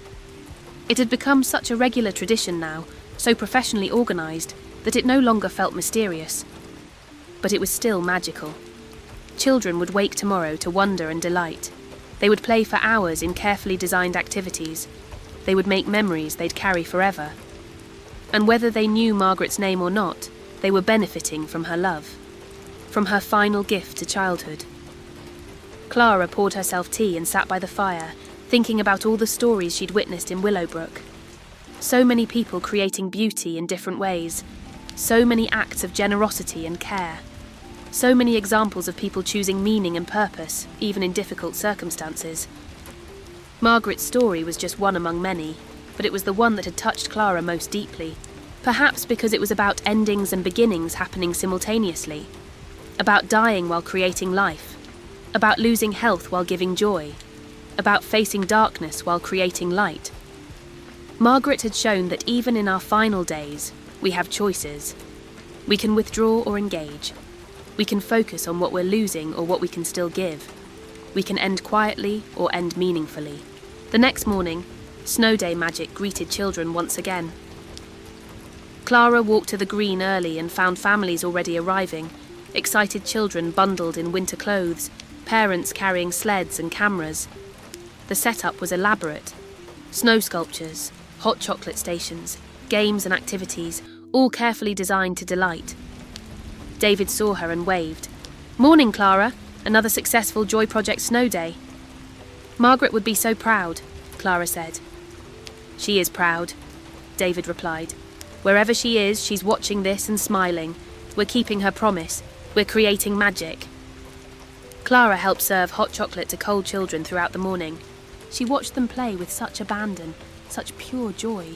It had become such a regular tradition now, so professionally organised, that it no longer felt mysterious. But it was still magical. Children would wake tomorrow to wonder and delight. They would play for hours in carefully designed activities. They would make memories they'd carry forever. And whether they knew Margaret's name or not, they were benefiting from her love, from her final gift to childhood. Clara poured herself tea and sat by the fire, thinking about all the stories she'd witnessed in Willowbrook. So many people creating beauty in different ways, so many acts of generosity and care. So many examples of people choosing meaning and purpose, even in difficult circumstances. Margaret's story was just one among many, but it was the one that had touched Clara most deeply, perhaps because it was about endings and beginnings happening simultaneously. about dying while creating life, about losing health while giving joy, about facing darkness while creating light. Margaret had shown that even in our final days, we have choices. We can withdraw or engage. We can focus on what we're losing or what we can still give. We can end quietly or end meaningfully. The next morning, Snow Day magic greeted children once again. Clara walked to the green early and found families already arriving, excited children bundled in winter clothes, parents carrying sleds and cameras. The setup was elaborate. Snow sculptures, hot chocolate stations, games and activities, all carefully designed to delight. David saw her and waved. "Morning, Clara. Another successful Joy Project Snow Day." "Margaret would be so proud," Clara said. "She is proud," David replied. "Wherever she is, she's watching this and smiling. We're keeping her promise. We're creating magic." Clara helped serve hot chocolate to cold children throughout the morning. She watched them play with such abandon, such pure joy.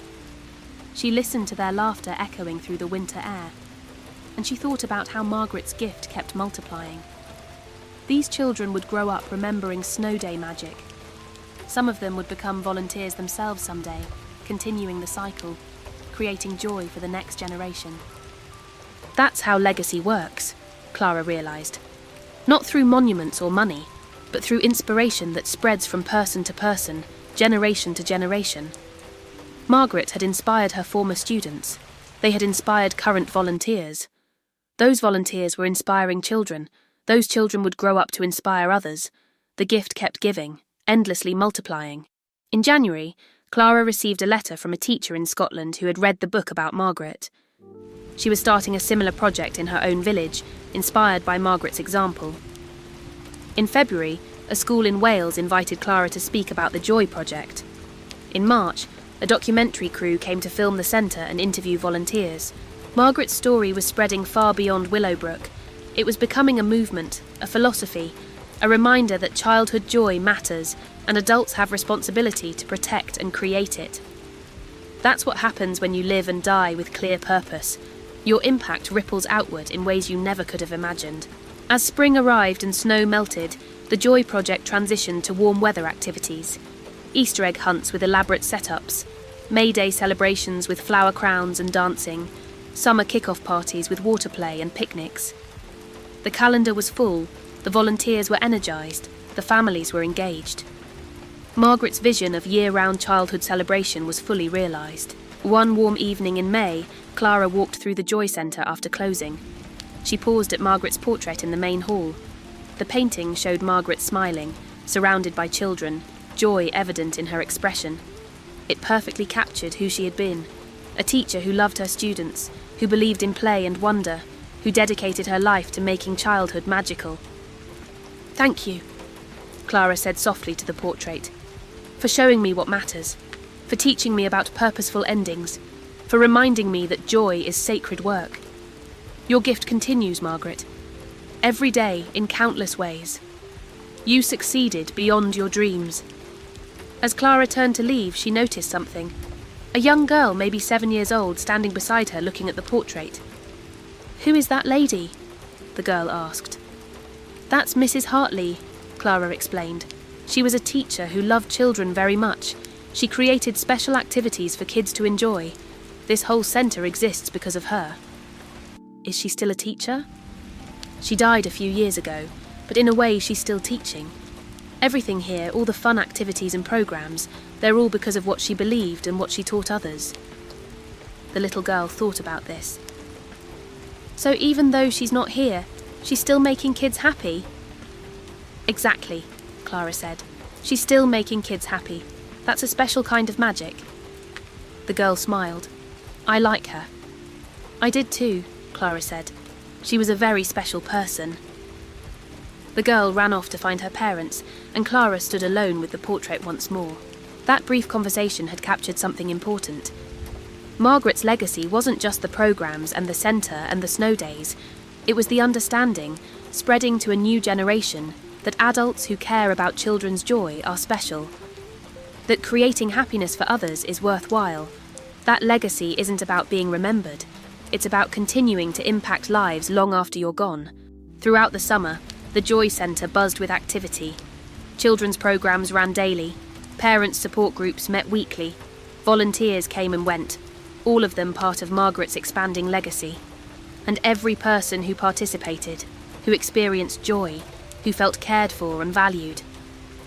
She listened to their laughter echoing through the winter air, and she thought about how Margaret's gift kept multiplying. These children would grow up remembering Snow Day magic. Some of them would become volunteers themselves someday, continuing the cycle, creating joy for the next generation. That's how legacy works, Clara realised. Not through monuments or money, but through inspiration that spreads from person to person, generation to generation. Margaret had inspired her former students. They had inspired current volunteers. Those volunteers were inspiring children. Those children would grow up to inspire others. The gift kept giving, endlessly multiplying. In January, Clara received a letter from a teacher in Scotland who had read the book about Margaret. She was starting a similar project in her own village, inspired by Margaret's example. In February, a school in Wales invited Clara to speak about the Joy Project. In March, a documentary crew came to film the centre and interview volunteers. Margaret's story was spreading far beyond Willowbrook. It was becoming a movement, a philosophy, a reminder that childhood joy matters and adults have responsibility to protect and create it. That's what happens when you live and die with clear purpose. Your impact ripples outward in ways you never could have imagined. As spring arrived and snow melted, the Joy Project transitioned to warm weather activities. Easter egg hunts with elaborate setups, May Day celebrations with flower crowns and dancing, summer kick-off parties with water play and picnics. The calendar was full, the volunteers were energised, the families were engaged. Margaret's vision of year-round childhood celebration was fully realised. One warm evening in May, Clara walked through the Joy Centre after closing. She paused at Margaret's portrait in the main hall. The painting showed Margaret smiling, surrounded by children, joy evident in her expression. It perfectly captured who she had been, a teacher who loved her students, who believed in play and wonder, who dedicated her life to making childhood magical. "Thank you," Clara said softly to the portrait, "for showing me what matters, for teaching me about purposeful endings, for reminding me that joy is sacred work. Your gift continues, Margaret, every day in countless ways. You succeeded beyond your dreams." As Clara turned to leave, she noticed something. A young girl, maybe 7 years old, standing beside her looking at the portrait. "Who is that lady?" the girl asked. "That's Mrs. Hartley," Clara explained. "She was a teacher who loved children very much. She created special activities for kids to enjoy. This whole centre exists because of her." Is she still a teacher? She died a few years ago, but in a way she's still teaching. Everything here, all the fun activities and programmes, they're all because of what she believed and what she taught others. The little girl thought about this. "So even though she's not here, she's still making kids happy?" "Exactly," Clara said. "She's still making kids happy. That's a special kind of magic." The girl smiled. "I like her." "I did too," Clara said. "She was a very special person." The girl ran off to find her parents, and Clara stood alone with the portrait once more. That brief conversation had captured something important. Margaret's legacy wasn't just the programmes and the centre and the snow days. It was the understanding, spreading to a new generation, that adults who care about children's joy are special. That creating happiness for others is worthwhile. That legacy isn't about being remembered. It's about continuing to impact lives long after you're gone. Throughout the summer, the Joy Centre buzzed with activity. Children's programmes ran daily, parents' support groups met weekly, volunteers came and went, all of them part of Margaret's expanding legacy. And every person who participated, who experienced joy, who felt cared for and valued,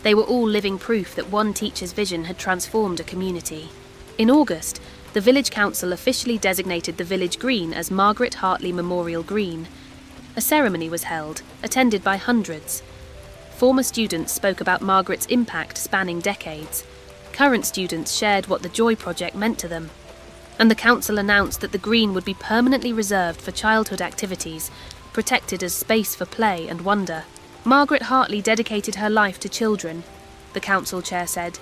they were all living proof that one teacher's vision had transformed a community. In August, the Village Council officially designated the village green as Margaret Hartley Memorial Green. A ceremony was held, attended by hundreds. Former students spoke about Margaret's impact spanning decades. Current students shared what the Joy Project meant to them. And the council announced that the green would be permanently reserved for childhood activities, protected as space for play and wonder. Margaret Hartley dedicated her life to children, the council chair said.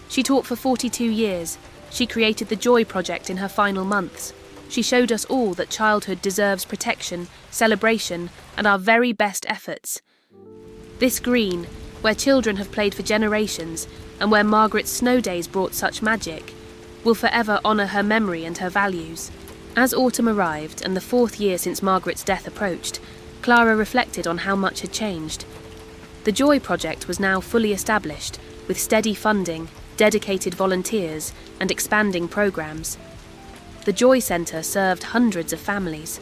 She taught for 42 years. She created the Joy Project in her final months. She showed us all that childhood deserves protection, celebration, and our very best efforts. This green, where children have played for generations, and where Margaret's snow days brought such magic, will forever honour her memory and her values. As autumn arrived and the 4th year since Margaret's death approached, Clara reflected on how much had changed. The Joy Project was now fully established, with steady funding, dedicated volunteers, and expanding programmes. The Joy Centre served hundreds of families.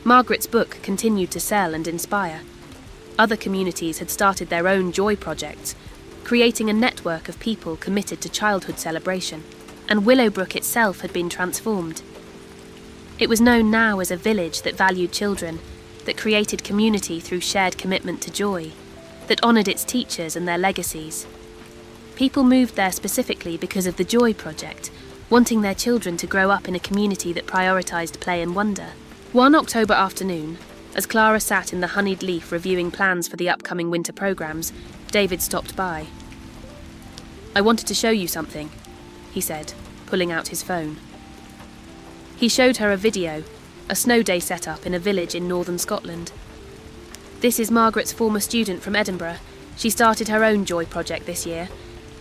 Margaret's book continued to sell and inspire. Other communities had started their own Joy projects, creating a network of people committed to childhood celebration, and Willowbrook itself had been transformed. It was known now as a village that valued children, that created community through shared commitment to joy, that honoured its teachers and their legacies. People moved there specifically because of the Joy Project, wanting their children to grow up in a community that prioritised play and wonder. One October afternoon, as Clara sat in the honeyed leaf reviewing plans for the upcoming winter programmes, David stopped by. "I wanted to show you something," he said, pulling out his phone. He showed her a video, a snow day set up in a village in northern Scotland. "This is Margaret's former student from Edinburgh. She started her own Joy project this year,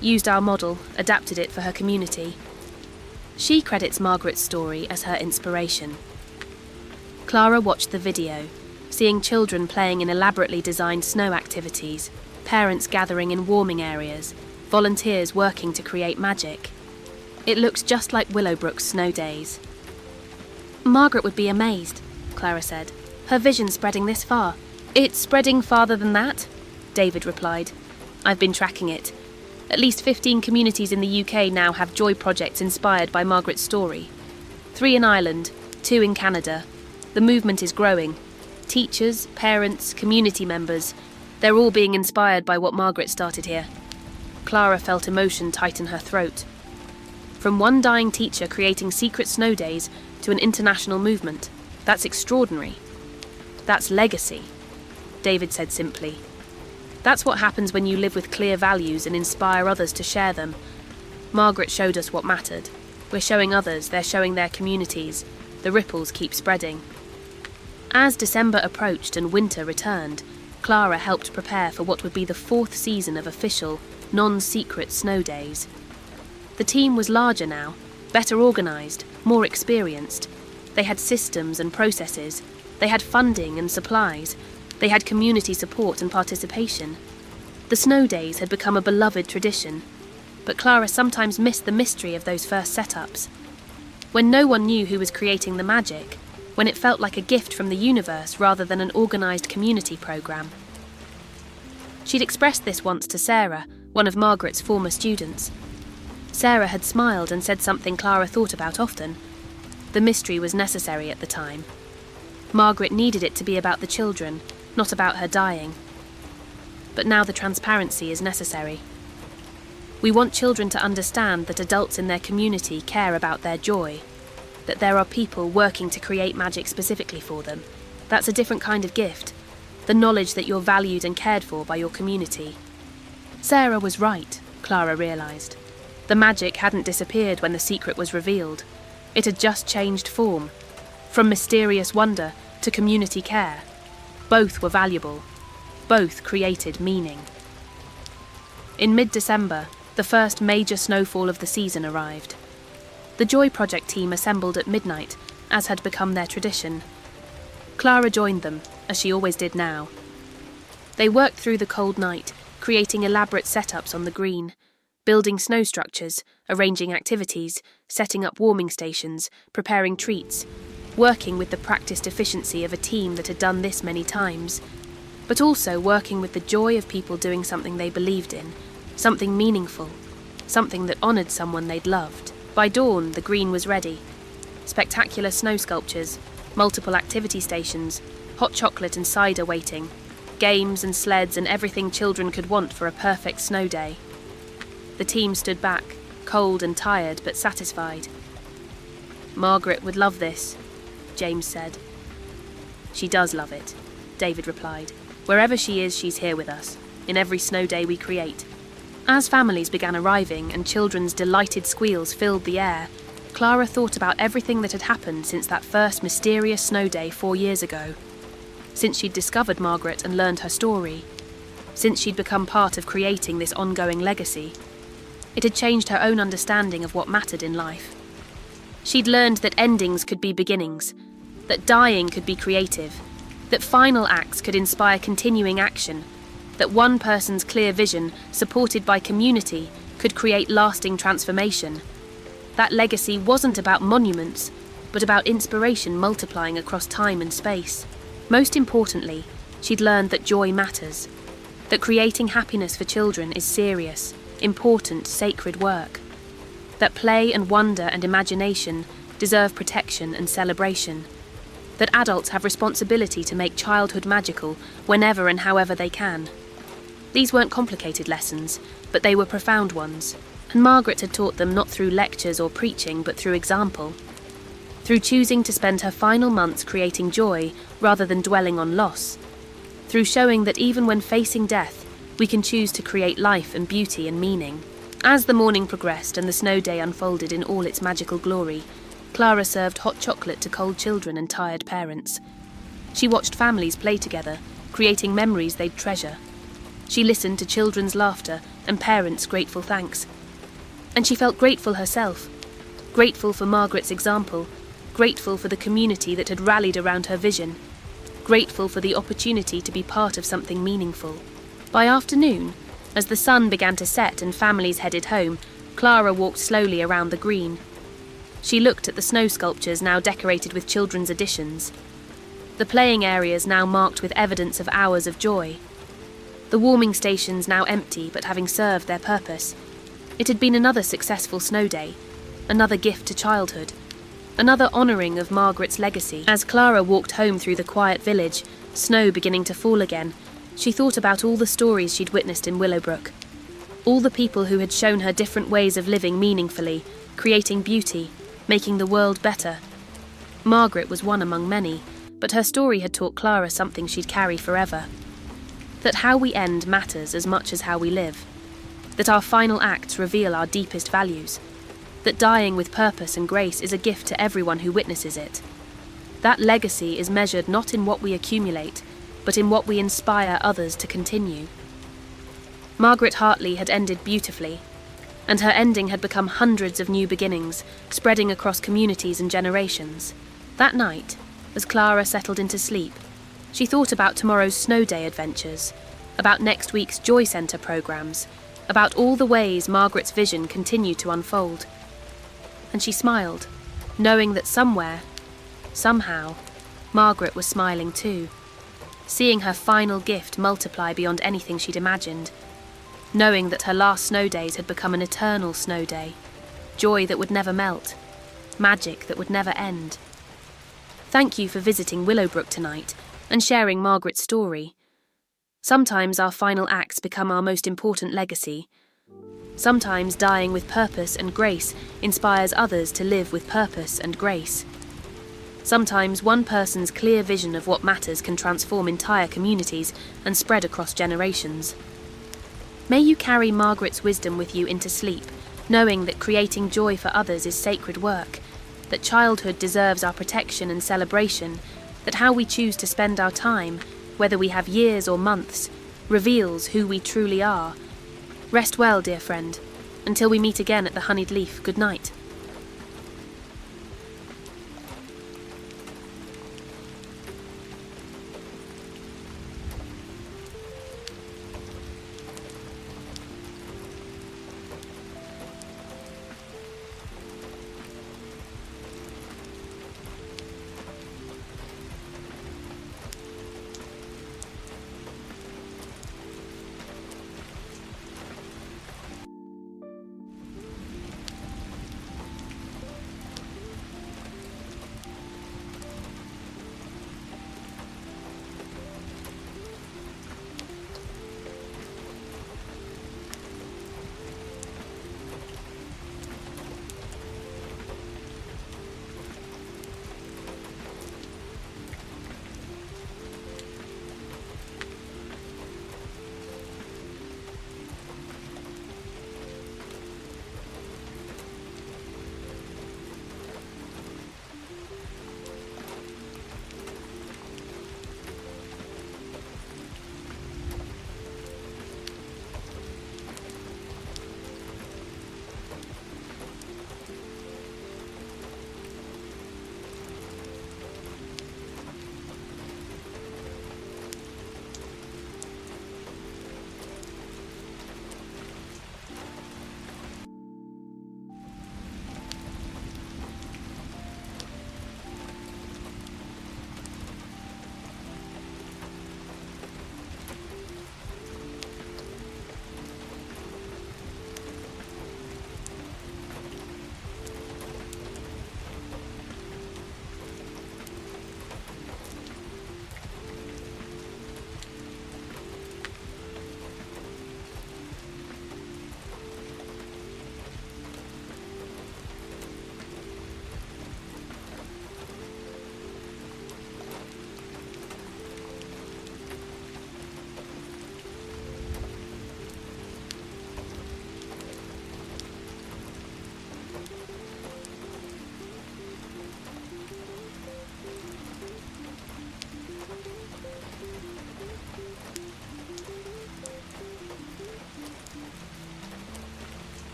used our model, adapted it for her community. She credits Margaret's story as her inspiration." Clara watched the video, seeing children playing in elaborately designed snow activities, parents gathering in warming areas, volunteers working to create magic. It looked just like Willowbrook's snow days. "Margaret would be amazed," Clara said. "Her vision spreading this far." "It's spreading farther than that," David replied. "I've been tracking it. At least 15 communities in the UK now have Joy projects inspired by Margaret's story. 3 in Ireland, 2 in Canada. The movement is growing. Teachers, parents, community members, they're all being inspired by what Margaret started here." Clara felt emotion tighten her throat. From one dying teacher creating secret snow days to an international movement, that's extraordinary. "That's legacy," David said simply. "That's what happens when you live with clear values and inspire others to share them. Margaret showed us what mattered. We're showing others, they're showing their communities. The ripples keep spreading." As December approached and winter returned, Clara helped prepare for what would be the 4th season of official, non-secret snow days. The team was larger now, better organised, more experienced. They had systems and processes. They had funding and supplies. They had community support and participation. The snow days had become a beloved tradition, but Clara sometimes missed the mystery of those first setups. When no one knew who was creating the magic, when it felt like a gift from the universe rather than an organised community programme. She'd expressed this once to Sarah, one of Margaret's former students. Sarah had smiled and said something Clara thought about often. The mystery was necessary at the time. Margaret needed it to be about the children, not about her dying. But now the transparency is necessary. We want children to understand that adults in their community care about their joy, that there are people working to create magic specifically for them. That's a different kind of gift, the knowledge that you're valued and cared for by your community. Sarah was right, Clara realised. The magic hadn't disappeared when the secret was revealed. It had just changed form, from mysterious wonder to community care. Both were valuable. Both created meaning. In mid-December, the first major snowfall of the season arrived. The Joy Project team assembled at midnight, as had become their tradition. Clara joined them, as she always did now. They worked through the cold night, creating elaborate setups on the green, building snow structures, arranging activities, setting up warming stations, preparing treats, working with the practiced efficiency of a team that had done this many times, but also working with the joy of people doing something they believed in, something meaningful, something that honoured someone they'd loved. By dawn, the green was ready. Spectacular snow sculptures, multiple activity stations, hot chocolate and cider waiting, games and sleds and everything children could want for a perfect snow day. The team stood back, cold and tired but satisfied. "Margaret would love this," James said. "She does love it," David replied. "Wherever she is, she's here with us, in every snow day we create." As families began arriving and children's delighted squeals filled the air, Clara thought about everything that had happened since that first mysterious snow day 4 years ago. Since she'd discovered Margaret and learned her story. Since she'd become part of creating this ongoing legacy. It had changed her own understanding of what mattered in life. She'd learned that endings could be beginnings, that dying could be creative, that final acts could inspire continuing action, that one person's clear vision, supported by community, could create lasting transformation. That legacy wasn't about monuments, but about inspiration multiplying across time and space. Most importantly, she'd learned that joy matters, that creating happiness for children is serious, important, sacred work, that play and wonder and imagination deserve protection and celebration, that adults have responsibility to make childhood magical whenever and however they can. These weren't complicated lessons, but they were profound ones, and Margaret had taught them not through lectures or preaching, but through example. Through choosing to spend her final months creating joy rather than dwelling on loss. Through showing that even when facing death, we can choose to create life and beauty and meaning. As the morning progressed and the snow day unfolded in all its magical glory, Clara served hot chocolate to cold children and tired parents. She watched families play together, creating memories they'd treasure. She listened to children's laughter and parents' grateful thanks. And she felt grateful herself, grateful for Margaret's example, grateful for the community that had rallied around her vision, grateful for the opportunity to be part of something meaningful. By afternoon, as the sun began to set and families headed home, Clara walked slowly around the green. She looked at the snow sculptures now decorated with children's additions, the playing areas now marked with evidence of hours of joy, the warming stations now empty but having served their purpose. It had been another successful snow day, another gift to childhood, another honouring of Margaret's legacy. As Clara walked home through the quiet village, snow beginning to fall again, she thought about all the stories she'd witnessed in Willowbrook, all the people who had shown her different ways of living meaningfully, creating beauty, making the world better. Margaret was one among many, but her story had taught Clara something she'd carry forever. That how we end matters as much as how we live. That our final acts reveal our deepest values. That dying with purpose and grace is a gift to everyone who witnesses it. That legacy is measured not in what we accumulate, but in what we inspire others to continue. Margaret Hartley had ended beautifully, and her ending had become hundreds of new beginnings, spreading across communities and generations. That night, as Clara settled into sleep, she thought about tomorrow's snow day adventures, about next week's Joy Centre programmes, about all the ways Margaret's vision continued to unfold. And she smiled, knowing that somewhere, somehow, Margaret was smiling too, seeing her final gift multiply beyond anything she'd imagined, knowing that her last snow days had become an eternal snow day, joy that would never melt, magic that would never end. Thank you for visiting Willowbrook tonight and sharing Margaret's story. Sometimes our final acts become our most important legacy. Sometimes dying with purpose and grace inspires others to live with purpose and grace. Sometimes one person's clear vision of what matters can transform entire communities and spread across generations. May you carry Margaret's wisdom with you into sleep, knowing that creating joy for others is sacred work, that childhood deserves our protection and celebration, that how we choose to spend our time, whether we have years or months, reveals who we truly are. Rest well, dear friend. Until we meet again at the Honeyed Leaf, good night.